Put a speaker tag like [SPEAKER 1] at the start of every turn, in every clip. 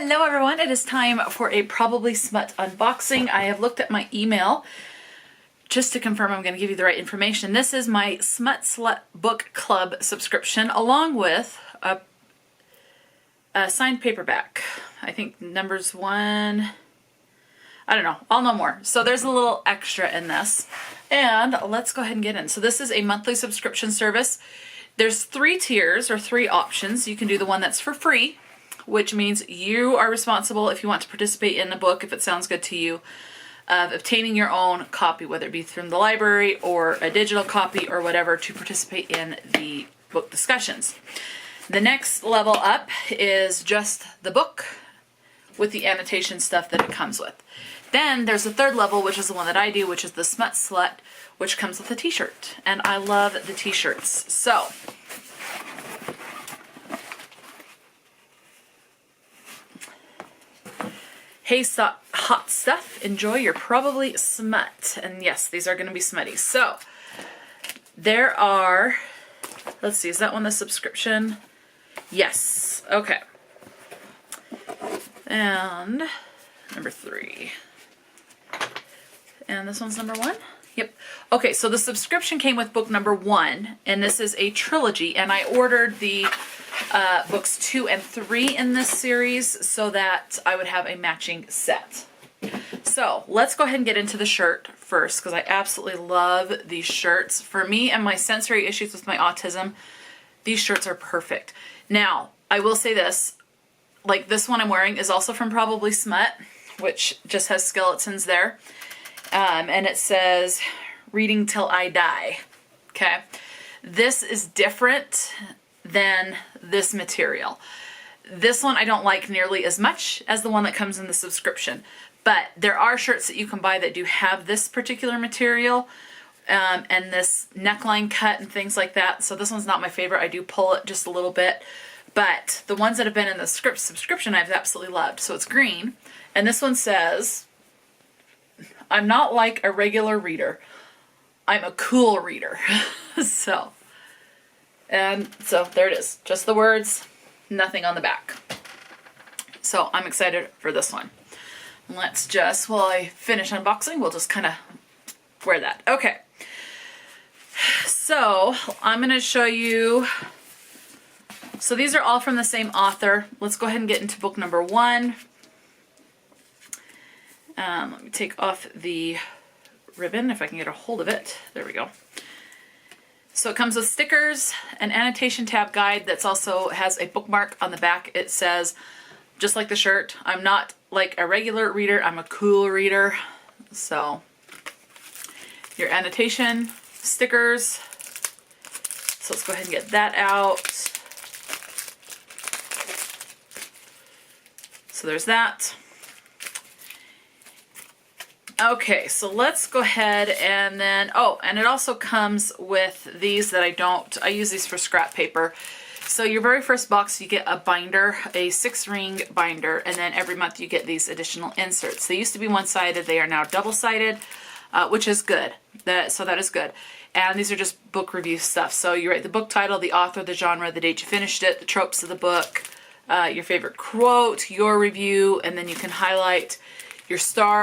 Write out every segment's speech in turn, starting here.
[SPEAKER 1] Hello everyone, it is time for a Probably Smut unboxing. I have looked at my email just to confirm I'm going to give you the right information. This is my Smut Slut Book Club subscription along with a signed paperback. I think numbers 1, I don't know, I'll know more. So there's a little extra in this. And let's go ahead and get in. So this is a monthly subscription service. There's 3 tiers or 3 options. You can do the one that's for free, which means you are responsible if you want to participate in the book, if it sounds good to you, of obtaining your own copy, whether it be from the library or a digital copy or whatever, to participate in the book discussions. The next level up is just the book with the annotation stuff that it comes with. Then there's a 3rd level, which is the one that I do, which is the Smut Slut, which comes with a t-shirt. And I love the t-shirts. So hey, hot stuff, enjoy your Probably Smut. And yes, these are going to be smutty. So there are, let's see, is that one the subscription? Yes. Okay. And number 3. And this one's number 1? Yep. Okay, so the subscription came with book number 1, and this is a trilogy, and I ordered the books 2 and 3 in this series so that I would have a matching set. So let's go ahead and get into the shirt first, because I absolutely love these shirts. For me and my sensory issues with my autism, these shirts are perfect. Now, I will say this, like this one I'm wearing is also from Probably Smut, which just has skeletons there. And it says, reading till I die. Okay. This is different than this material. This one I don't like nearly as much as the one that comes in the subscription. But there are shirts that you can buy that do have this particular material and this neckline cut and things like that. So this one's not my favorite. I do pull it just a little bit. But the ones that have been in the subscription I've absolutely loved. So it's green. And this one says, I'm not like a regular reader. I'm a cool reader. So there it is. Just the words, nothing on the back. So I'm excited for this one. Let's just, while I finish unboxing, we'll just kind of wear that. Okay. So I'm going to show you. So these are all from the same author. Let's go ahead and get into book number 1. Let me take off the ribbon if I can get a hold of it. There we go. So it comes with stickers, an annotation tab guide that's also has a bookmark on the back. It says, just like the shirt, I'm not like a regular reader, I'm a cool reader. So your annotation, stickers. So let's go ahead and get that out. So there's that. Okay, so let's go ahead and then, oh, and it also comes with these that I use these for scrap paper. So your very first box, you get a binder, a 6-ring binder, and then every month you get these additional inserts. They used to be one-sided, they are now double-sided, which is good. So that is good. And these are just book review stuff. So you write the book title, the author, the genre, the date you finished it, the tropes of the book, your favorite quote, your review, and then you can highlight your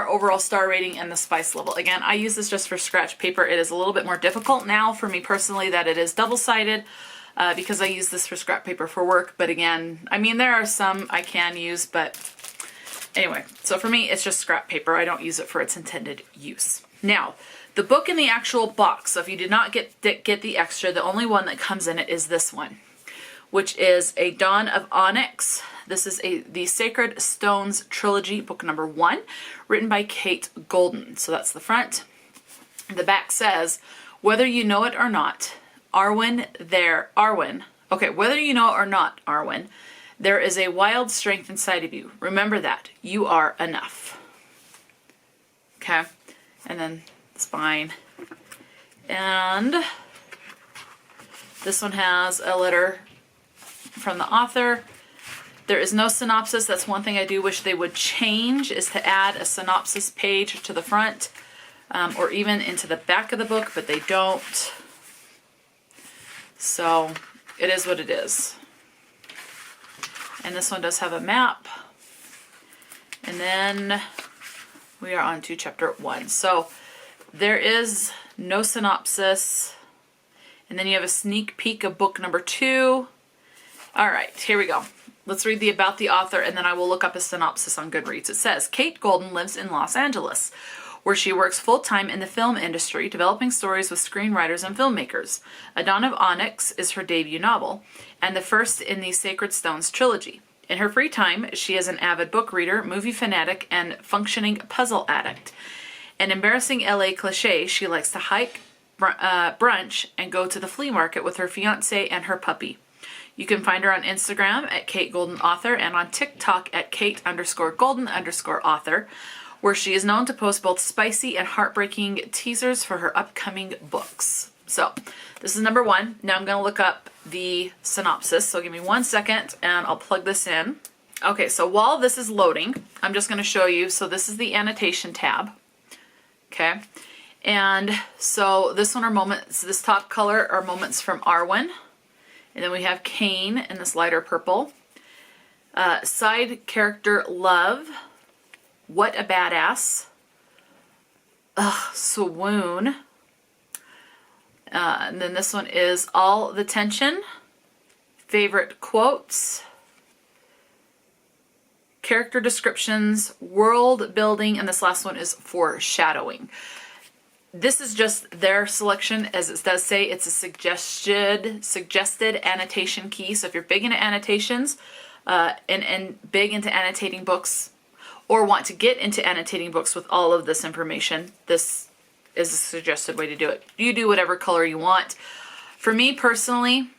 [SPEAKER 1] overall star rating, and the spice level. Again, I use this just for scratch paper. It is a little bit more difficult now for me personally that it is double-sided because I use this for scrap paper for work. But again, I mean, there are some I can use, but anyway, so for me, it's just scrap paper. I don't use it for its intended use. Now, the book in the actual box, so if you did not get the extra, the only one that comes in it is this one, which is a Dawn of Onyx. This is the Sacred Stones Trilogy, book number 1, written by Kate Golden. So that's the front. The back says, whether you know it or not, whether you know it or not, Arwen, there is a wild strength inside of you. Remember that. You are enough. Okay. And then spine. And this one has a letter from the author. There is no synopsis. That's one thing I do wish they would change, is to add a synopsis page to the front or even into the back of the book, but they don't. So it is what it is. And this one does have a map. And then we are on to chapter 1. So there is no synopsis. And then you have a sneak peek of book number 2. All right, here we go. Let's read about the author, and then I will look up a synopsis on Goodreads. It says, Kate Golden lives in Los Angeles, where she works full-time in the film industry, developing stories with screenwriters and filmmakers. A Dawn of Onyx is her debut novel, and the first in the Sacred Stones trilogy. In her free time, she is an avid book reader, movie fanatic, and functioning puzzle addict. An embarrassing LA cliche, she likes to hike, brunch, and go to the flea market with her fiancé and her puppy. You can find her on Instagram at Kate Golden Author and on TikTok at Kate_Golden_author, where she is known to post both spicy and heartbreaking teasers for her upcoming books. So this is number 1. Now I'm going to look up the synopsis. So give me 1 second and I'll plug this in. Okay, so while this is loading, I'm just going to show you. So this is the annotation tab. Okay. And so this one are moments, this top color are moments from Arwen. And then we have Kane in this lighter purple. Side character Love. What a Badass. Swoon. And then this one is All the Tension. Favorite quotes. Character descriptions. World building. And this last one is Foreshadowing. This is just their selection, as it does say. It's a suggested annotation key. So if you're big into annotations and big into annotating books, or want to get into annotating books with all of this information, this is a suggested way to do it. You do whatever color you want. For me personally,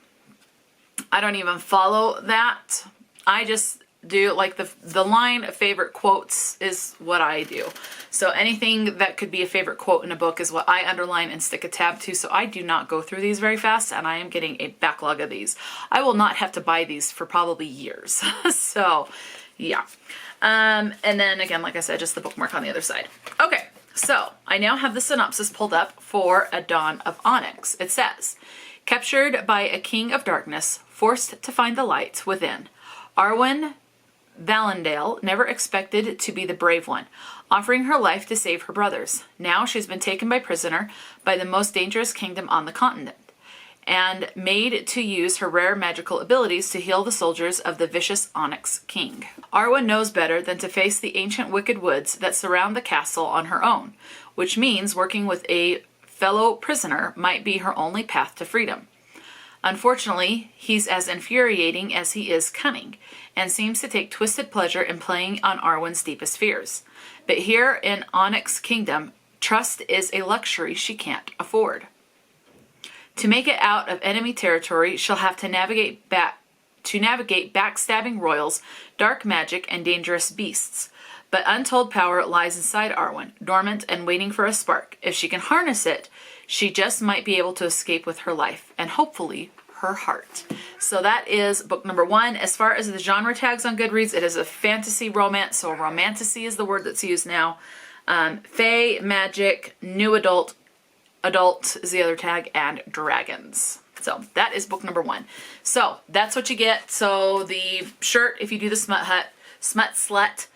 [SPEAKER 1] I don't even follow that. I just do like the line of favorite quotes is what I do. So anything that could be a favorite quote in a book is what I underline and stick a tab to. So I do not go through these very fast, and I am getting a backlog of these. I will not have to buy these for probably years. So yeah. And then again, like I said, just the bookmark on the other side. Okay, so I now have the synopsis pulled up for A Dawn of Onyx. It says, captured by a king of darkness, forced to find the light within, Arwen Valendale never expected to be the brave one, offering her life to save her brothers. Now she's been taken prisoner by the most dangerous kingdom on the continent, and made to use her rare magical abilities to heal the soldiers of the vicious Onyx King. Arwen knows better than to face the ancient wicked woods that surround the castle on her own, which means working with a fellow prisoner might be her only path to freedom. Unfortunately, he's as infuriating as he is cunning, and seems to take twisted pleasure in playing on Arwen's deepest fears. But here in Onyx Kingdom, trust is a luxury she can't afford. To make it out of enemy territory, she'll have to navigate backstabbing royals, dark magic, and dangerous beasts. But untold power lies inside Arwen, dormant and waiting for a spark. If she can harness it, she just might be able to escape with her life, and hopefully her heart. So that is book number 1. As far as the genre tags on Goodreads, it is a fantasy romance, so romantasy is the word that's used now. Fae, magic, new adult is the other tag, and dragons. So that is book number 1. So that's what you get. So the shirt, if you do the Smut Slut,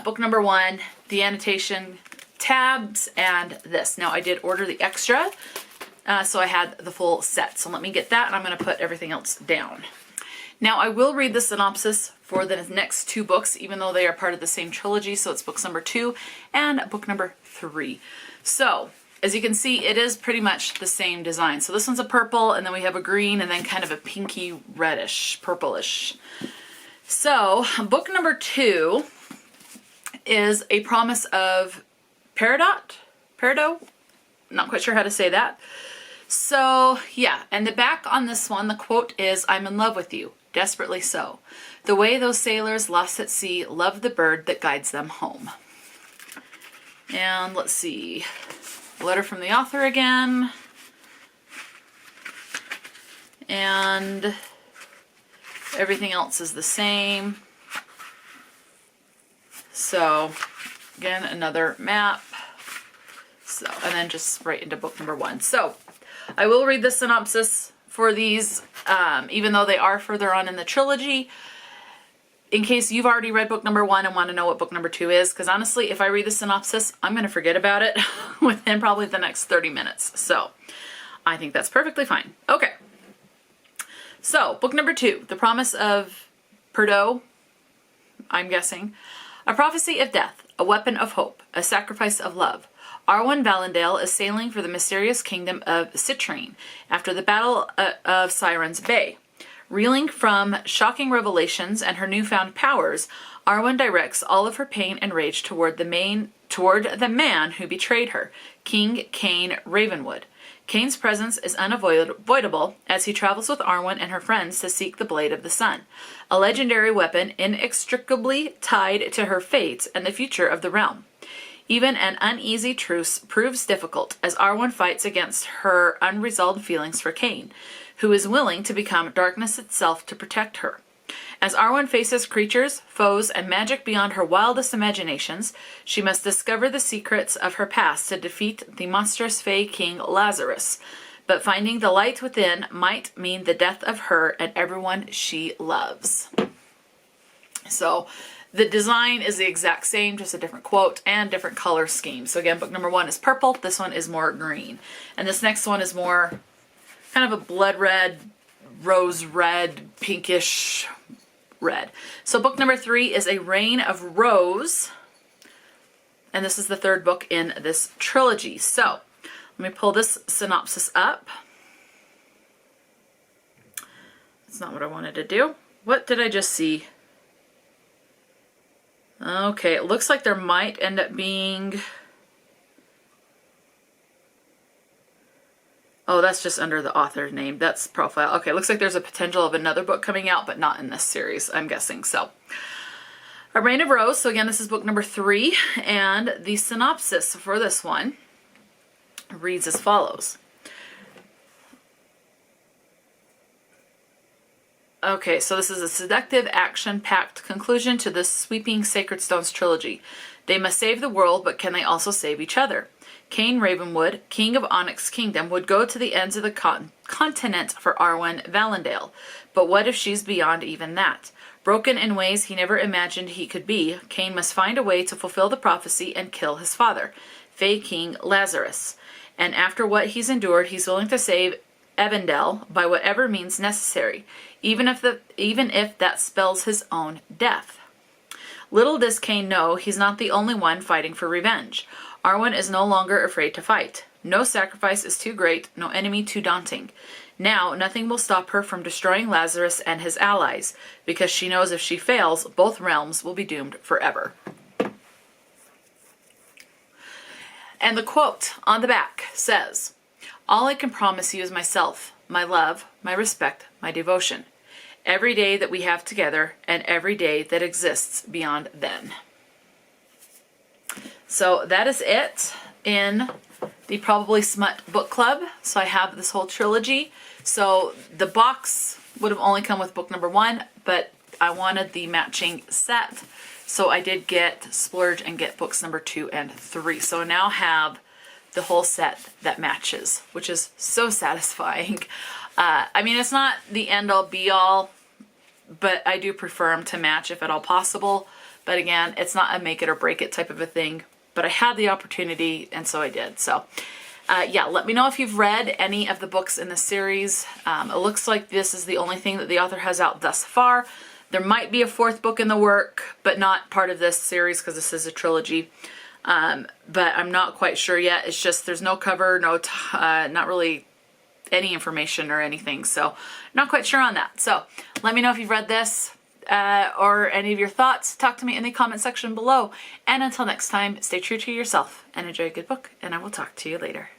[SPEAKER 1] book number 1, the annotation tabs, and this. Now I did order the extra, so I had the full set. So let me get that, and I'm going to put everything else down. Now I will read the synopsis for the next 2 books, even though they are part of the same trilogy. So it's books number 2 and book number 3. So as you can see, it is pretty much the same design. So this one's a purple, and then we have a green, and then kind of a pinky reddish, purplish. So book number 2 is A Promise of Peridot? Not quite sure how to say that. So yeah, and the back on this one, the quote is, I'm in love with you, desperately so. The way those sailors lost at sea love the bird that guides them home. And let's see, letter from the author again. And everything else is the same. So again, another map. So, and then just right into book number 1. So I will read the synopsis for these, even though they are further on in the trilogy. in case you've already read book number 1 and want to know what book number 2 is, because honestly, if I read the synopsis, I'm going to forget about it within probably the next 30 minutes. So I think that's perfectly fine. Okay. So book number 2, The Promise of Perdo, I'm guessing. A prophecy of death, a weapon of hope, a sacrifice of love. Arwen Valendale is sailing for the mysterious kingdom of Citrine after the Battle of Sirens Bay. Reeling from shocking revelations and her newfound powers, Arwen directs all of her pain and rage toward the man who betrayed her, King Cain Ravenwood. Cain's presence is unavoidable as he travels with Arwen and her friends to seek the Blade of the Sun, a legendary weapon inextricably tied to her fate and the future of the realm. Even an uneasy truce proves difficult as Arwen fights against her unresolved feelings for Cain, who is willing to become darkness itself to protect her. As Arwen faces creatures, foes, and magic beyond her wildest imaginations, she must discover the secrets of her past to defeat the monstrous Fey King Lazarus. But finding the light within might mean the death of her and everyone she loves. So the design is the exact same, just a different quote and different color scheme. So again, book number 1 is purple. This one is more green. And this next one is more kind of a blood red, rose red, pinkish red. So book number 3 is A Reign of Rose. And this is the 3rd book in this trilogy. So let me pull this synopsis up. That's not what I wanted to do. What did I just see? Okay, it looks like there might end up being... Oh, that's just under the author name. That's profile. Okay, looks like there's a potential of another book coming out, but not in this series, I'm guessing. So, A Reign of Rose. So again, this is book number 3, and the synopsis for this one reads as follows. Okay, so this is a seductive, action-packed conclusion to the sweeping Sacred Stones trilogy. They must save the world, but can they also save each other? Cain Ravenwood, king of Onyx Kingdom, would go to the ends of the continent for Arwen Valendale. But what if she's beyond even that? Broken in ways he never imagined he could be, Cain must find a way to fulfill the prophecy and kill his father, Fey King Lazarus. And after what he's endured, he's willing to save Evendel by whatever means necessary, even if that spells his own death. Little does Cain know he's not the only one fighting for revenge. Arwen is no longer afraid to fight. No sacrifice is too great, no enemy too daunting. Now, nothing will stop her from destroying Lazarus and his allies, because she knows if she fails, both realms will be doomed forever. And the quote on the back says, "All I can promise you is myself, my love, my respect, my devotion. Every day that we have together, and every day that exists beyond then." So that is it in the Probably Smut book club. So I have this whole trilogy. So the box would have only come with book number 1, but I wanted the matching set. So I did splurge and get books number 2 and 3. So I now have the whole set that matches, which is so satisfying. I mean, it's not the end all be all, but I do prefer them to match if at all possible. But again, it's not a make it or break it type of a thing. But I had the opportunity, and so I did. So, yeah, let me know if you've read any of the books in the series. It looks like this is the only thing that the author has out thus far. There might be a 4th book in the work, but not part of this series because this is a trilogy. But I'm not quite sure yet. It's just there's no cover, not really any information or anything. So, not quite sure on that. So, let me know if you've read this. Or any of your thoughts, talk to me in the comment section below. And until next time, stay true to yourself and enjoy a good book, and I will talk to you later.